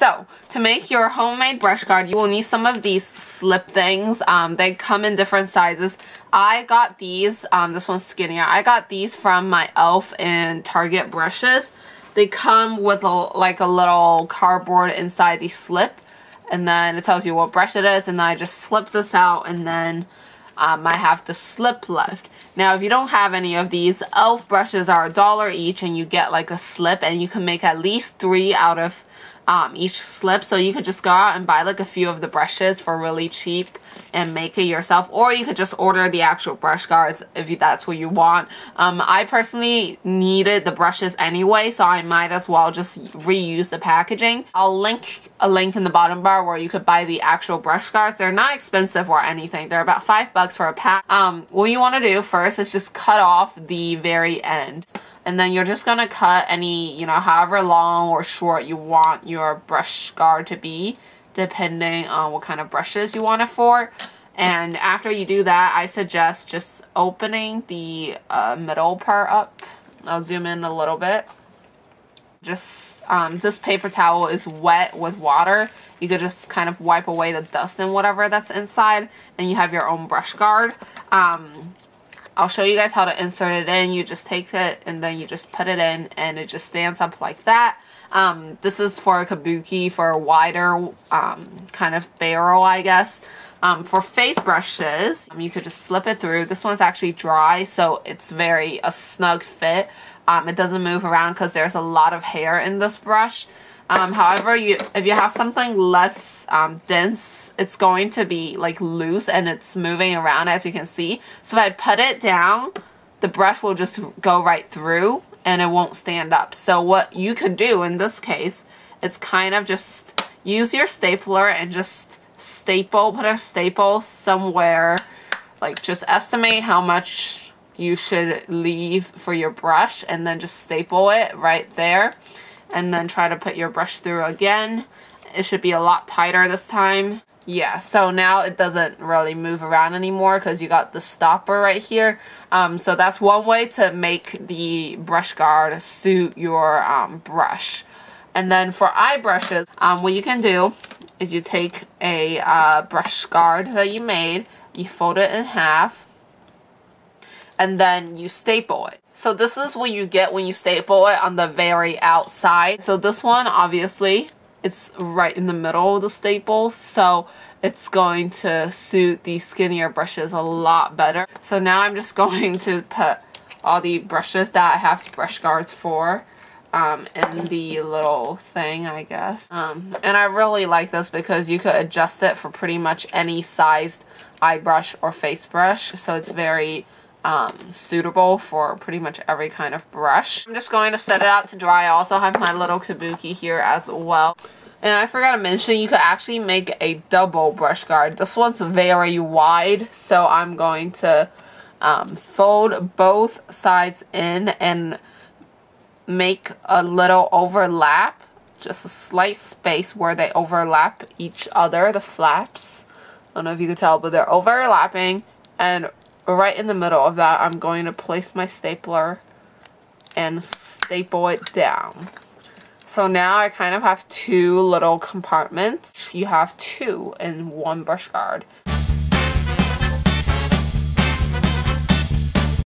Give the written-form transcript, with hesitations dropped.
So, to make your homemade brush guard, you will need some of these slip things. They come in different sizes. I got these, this one's skinnier. I got these from my E.L.F and Target brushes. They come with like a little cardboard inside the slip, and then it tells you what brush it is, and then I just slip this out, and then I have the slip left. Now, if you don't have any of these, E.L.F brushes are $1 each, and you get like a slip, and you can make at least 3 out of each slip. So you could just go out and buy like a few of the brushes for really cheap and make it yourself, or you could just order the actual brush guards if that's what you want. I personally needed the brushes anyway, so I might as well just reuse the packaging. I'll link a link in the bottom bar where you could buy the actual brush guards. They're not expensive or anything. They're about $5 for a pack. What you want to do first is just cut off the very end. And then you're just going to cut any, however long or short you want your brush guard to be, depending on what kind of brushes you want it for. And after you do that, I suggest just opening the middle part up. I'll zoom in a little bit. Just, this paper towel is wet with water. You could just kind of wipe away the dust and whatever that's inside, and you have your own brush guard. I'll show you guys how to insert it in. You just take it and then you just put it in, and it just stands up like that. This is for a kabuki, for a wider kind of barrel, I guess. For face brushes, you could just slip it through. This one's actually dry, so it's a snug fit. It doesn't move around because there's a lot of hair in this brush. However, if you have something less dense, it's going to be like loose and it's moving around, as you can see. So if I put it down, the brush will just go right through and it won't stand up. So what you could do in this case, it's kind of just use your stapler and just put a staple somewhere. Like, just estimate how much you should leave for your brush, and then just staple it right there. And then try to put your brush through again. It should be a lot tighter this time. Yeah, so now it doesn't really move around anymore because you got the stopper right here. So that's one way to make the brush guard suit your brush. And then for eye brushes, what you can do is you take a brush guard that you made, you fold it in half, and then you staple it. So this is what you get when you staple it on the very outside. So this one, obviously, it's right in the middle of the staple, so it's going to suit these skinnier brushes a lot better. So now I'm just going to put all the brushes that I have brush guards for in the little thing, I guess. And I really like this because you could adjust it for pretty much any sized eye brush or face brush. So it's very suitable for pretty much every kind of brush. I'm just going to set it out to dry. I also have my little kabuki here as well. And I forgot to mention, you could actually make a double brush guard. This one's very wide, so I'm going to fold both sides in and make a little overlap, just a slight space where they overlap each other, the flaps. I don't know if you can tell, but they're overlapping, and right in the middle of that, I'm going to place my stapler and staple it down. So now I kind of have 2 little compartments. You have 2 in one brush guard.